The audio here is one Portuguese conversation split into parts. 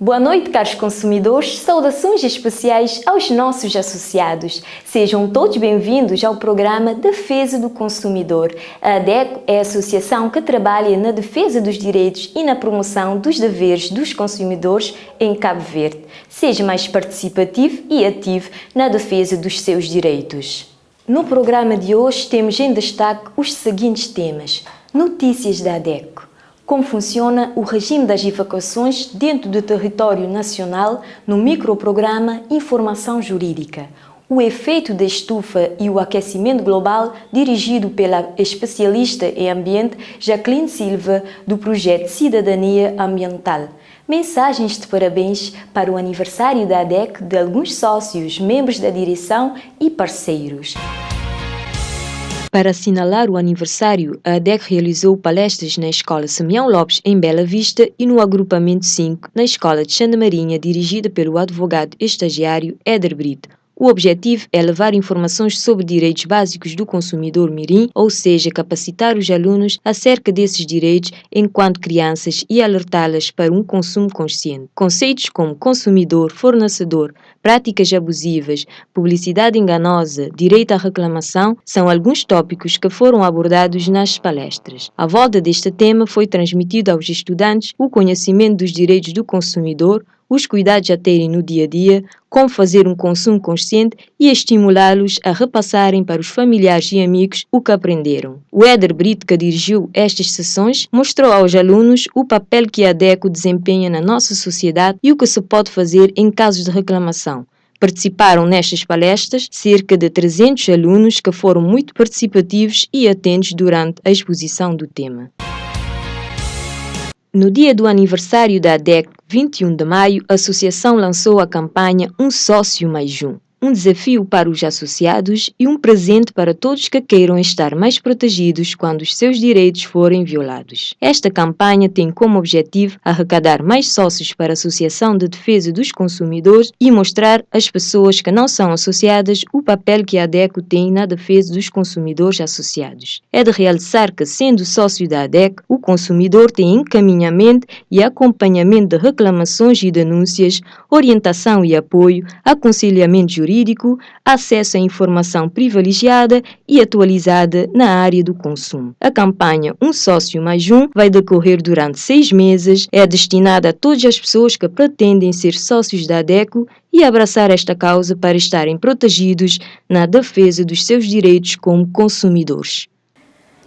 Boa noite, caros consumidores. Saudações especiais aos nossos associados. Sejam todos bem-vindos ao programa Defesa do Consumidor. A ADECO é a associação que trabalha na defesa dos direitos e na promoção dos deveres dos consumidores em Cabo Verde. Seja mais participativo e ativo na defesa dos seus direitos. No programa de hoje temos em destaque os seguintes temas. Notícias da ADECO. Como funciona o regime das evacuações dentro do território nacional no microprograma Informação Jurídica. O efeito da estufa e o aquecimento global dirigido pela especialista em ambiente Jacqueline Silva do projeto Cidadania Ambiental. Mensagens de parabéns para o aniversário da ADECO de alguns sócios, membros da direção e parceiros. Para assinalar o aniversário, a ADECO realizou palestras na Escola Simeão Lopes, em Bela Vista, e no Agrupamento 5, na Escola de Xanda Marinha, dirigida pelo advogado estagiário Éder Brito. O objetivo é levar informações sobre direitos básicos do consumidor mirim, ou seja, capacitar os alunos acerca desses direitos enquanto crianças e alertá-las para um consumo consciente. Conceitos como consumidor, fornecedor, práticas abusivas, publicidade enganosa, direito à reclamação são alguns tópicos que foram abordados nas palestras. À volta deste tema foi transmitido aos estudantes o conhecimento dos direitos do consumidor, os cuidados a terem no dia a dia, como fazer um consumo consciente e estimulá-los a repassarem para os familiares e amigos o que aprenderam. O Éder Brito, que dirigiu estas sessões, mostrou aos alunos o papel que a ADECO desempenha na nossa sociedade e o que se pode fazer em casos de reclamação. Participaram nestas palestras cerca de 300 alunos que foram muito participativos e atentos durante a exposição do tema. No dia do aniversário da ADECO, 21 de maio, a associação lançou a campanha Um Sócio Mais Um desafio para os associados e um presente para todos que queiram estar mais protegidos quando os seus direitos forem violados. Esta campanha tem como objetivo arrecadar mais sócios para a Associação de Defesa dos Consumidores e mostrar às pessoas que não são associadas o papel que a ADECO tem na defesa dos consumidores associados. É de realçar que, sendo sócio da ADECO, o consumidor tem encaminhamento e acompanhamento de reclamações e denúncias, orientação e apoio, aconselhamento jurídico, acesso à informação privilegiada e atualizada na área do consumo. A campanha Um Sócio Mais Um vai decorrer durante 6 meses, é destinada a todas as pessoas que pretendem ser sócios da ADECO e abraçar esta causa para estarem protegidos na defesa dos seus direitos como consumidores.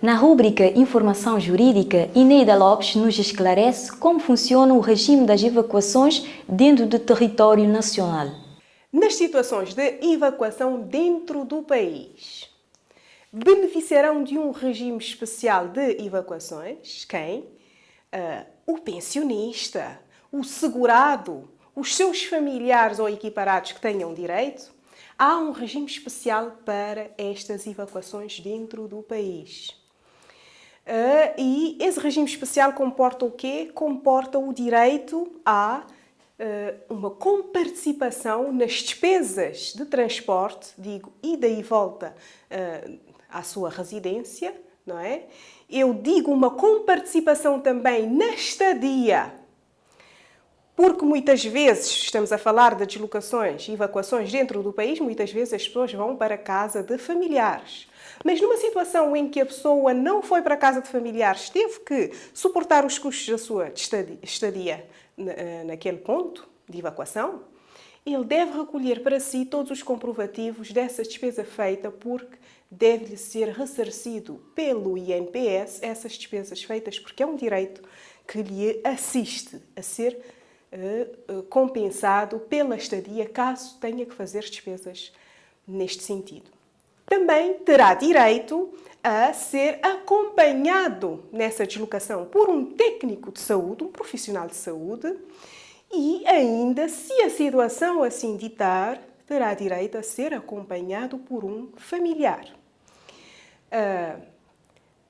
Na rúbrica Informação Jurídica, Ineida Lopes nos esclarece como funciona o regime das evacuações dentro do território nacional. Nas situações de evacuação dentro do país, beneficiarão de um regime especial de evacuações quem? O pensionista, o segurado, os seus familiares ou equiparados que tenham direito. Há um regime especial para estas evacuações dentro do país. E esse regime especial comporta o quê? Comporta o direito a uma comparticipação nas despesas de transporte, digo, ida e volta à sua residência, não é? Eu digo uma comparticipação também na estadia, porque muitas vezes estamos a falar de deslocações e evacuações dentro do país, muitas vezes as pessoas vão para a casa de familiares. Mas numa situação em que a pessoa não foi para a casa de familiares, teve que suportar os custos da sua estadia naquele ponto de evacuação, ele deve recolher para si todos os comprovativos dessa despesa feita, porque deve-lhe ser ressarcido pelo INPS essas despesas feitas, porque é um direito que lhe assiste a ser compensado pela estadia, caso tenha que fazer despesas neste sentido. Também terá direito a ser acompanhado nessa deslocação por um técnico de saúde, um profissional de saúde, e ainda, se a situação assim ditar, terá direito a ser acompanhado por um familiar.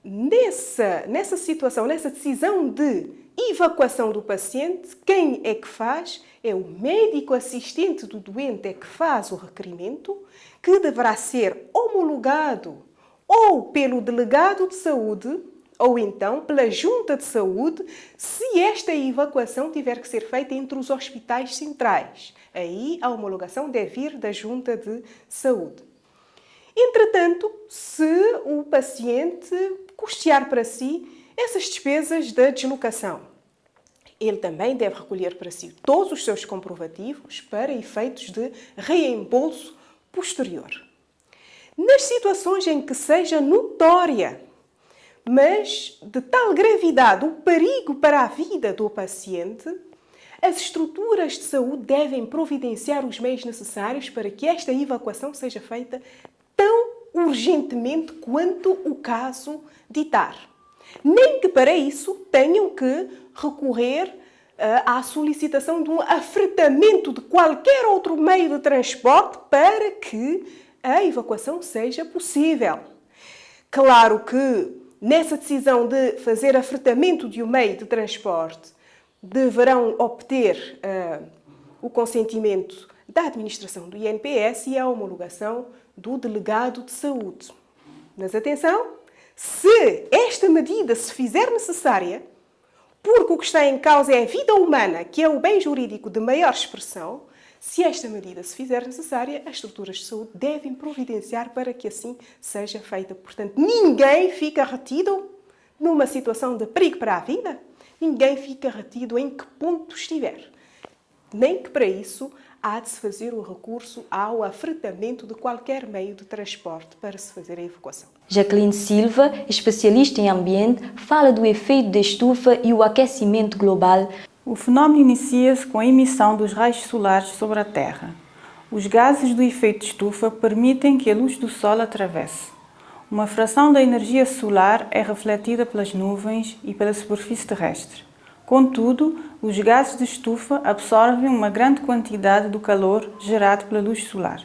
Nessa situação, nessa decisão de evacuação do paciente, quem é que faz? É o médico assistente do doente é que faz o requerimento, que deverá ser homologado ou pelo delegado de saúde ou então pela Junta de Saúde, se esta evacuação tiver que ser feita entre os hospitais centrais. Aí a homologação deve vir da Junta de Saúde. Entretanto, se o paciente custear para si essas despesas da deslocação, ele também deve recolher para si todos os seus comprovativos para efeitos de reembolso posterior. Nas situações em que seja notória, mas de tal gravidade o perigo para a vida do paciente, as estruturas de saúde devem providenciar os meios necessários para que esta evacuação seja feita tão urgentemente quanto o caso ditar. Nem que para isso tenham que recorrer à solicitação de um afretamento de qualquer outro meio de transporte para que a evacuação seja possível. Claro que nessa decisão de fazer afretamento de um meio de transporte deverão obter o consentimento da administração do INPS e a homologação do delegado de saúde. Mas atenção, se esta medida se fizer necessária, porque o que está em causa é a vida humana, que é o bem jurídico de maior expressão, se esta medida se fizer necessária, as estruturas de saúde devem providenciar para que assim seja feita. Portanto, ninguém fica retido numa situação de perigo para a vida, ninguém fica retido em que ponto estiver. Nem que para isso há de se fazer o recurso ao afretamento de qualquer meio de transporte para se fazer a evacuação. Jacqueline Silva, especialista em ambiente, fala do efeito da estufa e o aquecimento global. O fenómeno inicia-se com a emissão dos raios solares sobre a Terra. Os gases do efeito estufa permitem que a luz do Sol atravesse. Uma fração da energia solar é refletida pelas nuvens e pela superfície terrestre. Contudo, os gases de estufa absorvem uma grande quantidade do calor gerado pela luz solar.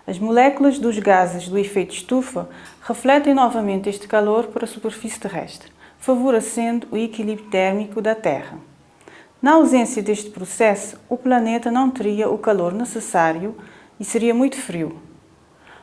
As moléculas dos gases do efeito estufa refletem novamente este calor para a superfície terrestre, favorecendo o equilíbrio térmico da Terra. Na ausência deste processo, o planeta não teria o calor necessário e seria muito frio.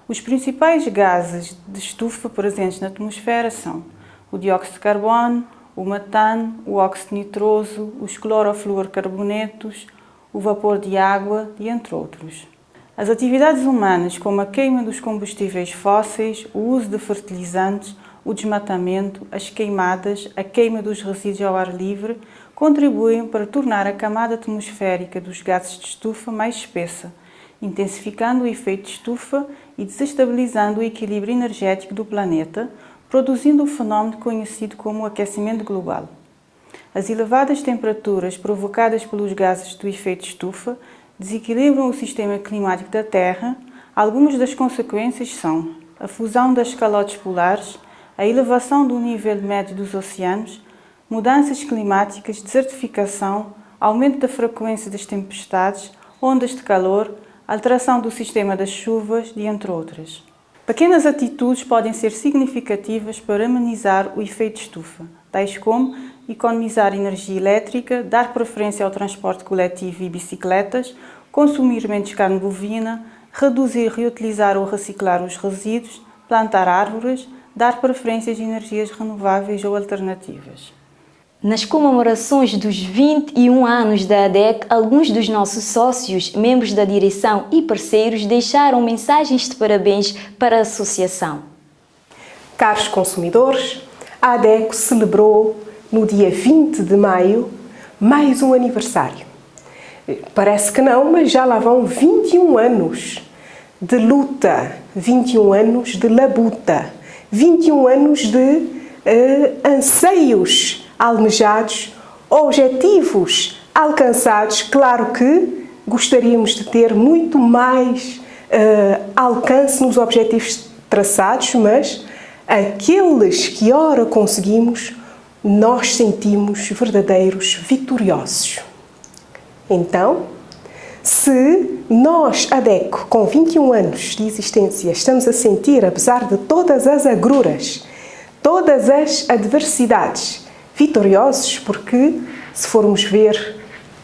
Os principais gases de estufa presentes na atmosfera são o dióxido de carbono, o metano, o óxido nitroso, os clorofluorcarbonetos, o vapor de água e entre outros. As atividades humanas, como a queima dos combustíveis fósseis, o uso de fertilizantes, o desmatamento, as queimadas, a queima dos resíduos ao ar livre, contribuem para tornar a camada atmosférica dos gases de estufa mais espessa, intensificando o efeito de estufa e desestabilizando o equilíbrio energético do planeta, produzindo o fenómeno conhecido como aquecimento global. As elevadas temperaturas provocadas pelos gases do efeito estufa desequilibram o sistema climático da Terra. Algumas das consequências são a fusão das calotes polares, a elevação do nível médio dos oceanos, mudanças climáticas, desertificação, aumento da frequência das tempestades, ondas de calor, alteração do sistema das chuvas, entre outras. Pequenas atitudes podem ser significativas para amenizar o efeito estufa, tais como economizar energia elétrica, dar preferência ao transporte coletivo e bicicletas, consumir menos carne bovina, reduzir, reutilizar ou reciclar os resíduos, plantar árvores, dar preferências a energias renováveis ou alternativas. Nas comemorações dos 21 anos da ADEC, alguns dos nossos sócios, membros da direção e parceiros deixaram mensagens de parabéns para a associação. Caros consumidores, a ADEC celebrou no dia 20 de maio mais um aniversário. Parece que não, mas já lá vão 21 anos de luta, 21 anos de labuta, 21 anos de anseios almejados, objetivos alcançados. Claro que gostaríamos de ter muito mais alcance nos objetivos traçados, mas aqueles que ora conseguimos, nós sentimos verdadeiros vitoriosos. Então, se nós, ADEC, com 21 anos de existência, estamos a sentir, apesar de todas as agruras, todas as adversidades, vitoriosos, porque, se formos ver,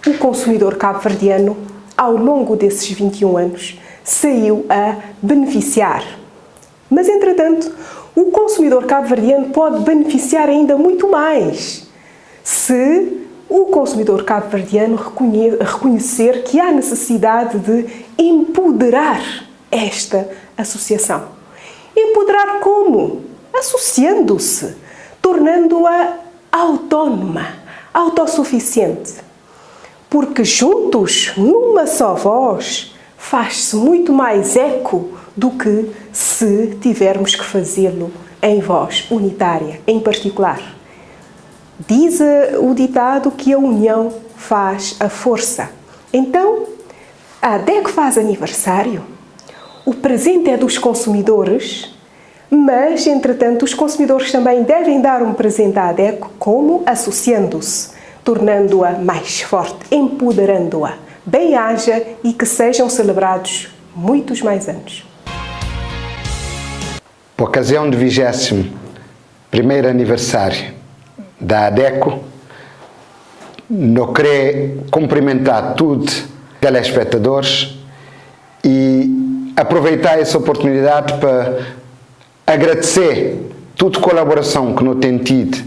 o consumidor cabo-verdiano, ao longo desses 21 anos, saiu a beneficiar. Mas, entretanto, o consumidor cabo-verdiano pode beneficiar ainda muito mais se o consumidor cabo-verdiano reconhecer que há necessidade de empoderar esta associação. Empoderar como? Associando-se, tornando-a autónoma, autossuficiente. Porque juntos, numa só voz, faz-se muito mais eco do que se tivermos que fazê-lo em voz unitária, em particular. Diz o ditado que a união faz a força. Então, a ADECO faz aniversário. O presente é dos consumidores, mas, entretanto, os consumidores também devem dar um presente à ADECO, como associando-se, tornando-a mais forte, empoderando-a. Bem-haja e que sejam celebrados muitos mais anos. Por ocasião do 21º aniversário da ADECO, eu queria cumprimentar todos os telespectadores e aproveitar essa oportunidade para agradecer toda a colaboração que nós temos tido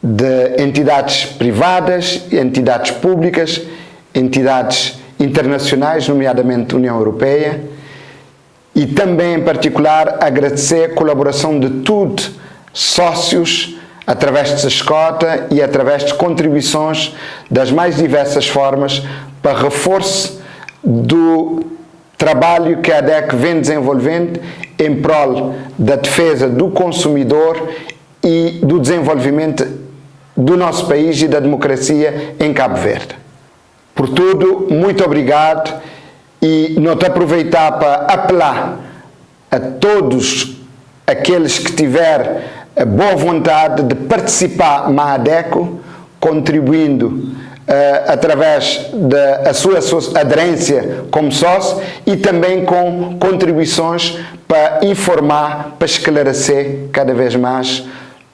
de entidades privadas, entidades públicas, entidades internacionais, nomeadamente a União Europeia, e também, em particular, agradecer a colaboração de todos sócios através de escota e através de contribuições das mais diversas formas para reforço do trabalho que a ADECO vem desenvolvendo em prol da defesa do consumidor e do desenvolvimento do nosso país e da democracia em Cabo Verde. Por tudo, muito obrigado e não te aproveitar para apelar a todos aqueles que tiverem a boa vontade de participar na ADECO, contribuindo através da sua aderência como sócio e também com contribuições para informar, para esclarecer cada vez mais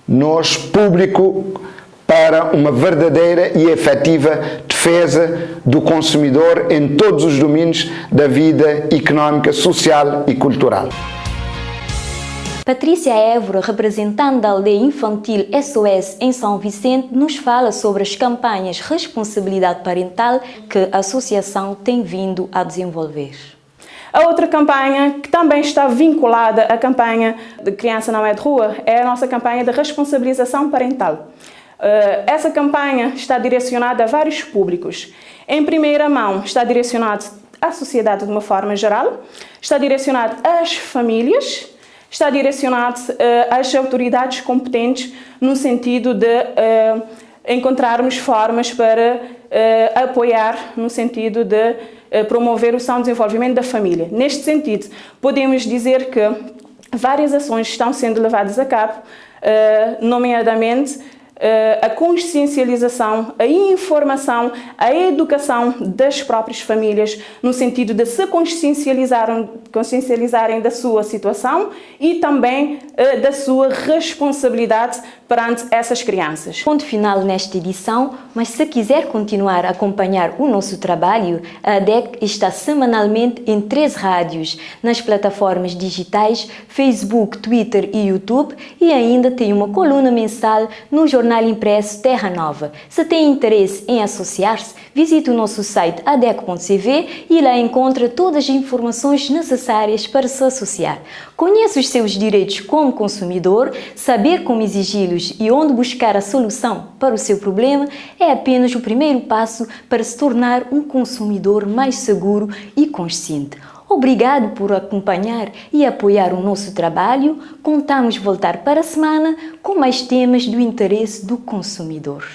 nós, público, para uma verdadeira e efetiva defesa do consumidor em todos os domínios da vida económica, social e cultural. Patrícia Évora, representante da aldeia infantil SOS em São Vicente, nos fala sobre as campanhas Responsabilidade Parental que a associação tem vindo a desenvolver. A outra campanha, que também está vinculada à campanha de Criança Não é de Rua, é a nossa campanha de responsabilização parental. Essa campanha está direcionada a vários públicos. Em primeira mão, está direcionada à sociedade de uma forma geral, está direcionada às famílias, está direcionado às autoridades competentes no sentido de encontrarmos formas para apoiar, no sentido de promover o são desenvolvimento da família. Neste sentido, podemos dizer que várias ações estão sendo levadas a cabo, nomeadamente a consciencialização, a informação, a educação das próprias famílias, no sentido de se consciencializarem da sua situação e também da sua responsabilidade perante essas crianças. Ponto final nesta edição, mas se quiser continuar a acompanhar o nosso trabalho, a ADECO está semanalmente em 3 rádios, nas plataformas digitais Facebook, Twitter e YouTube, e ainda tem uma coluna mensal no jornal impresso Terra Nova. Se tem interesse em associar-se, visite o nosso site adeco.cv e lá encontra todas as informações necessárias para se associar. Conheça os seus direitos como consumidor, saber como exigi-los e onde buscar a solução para o seu problema é apenas o primeiro passo para se tornar um consumidor mais seguro e consciente. Obrigado por acompanhar e apoiar o nosso trabalho. Contamos voltar para a semana com mais temas do interesse do consumidor.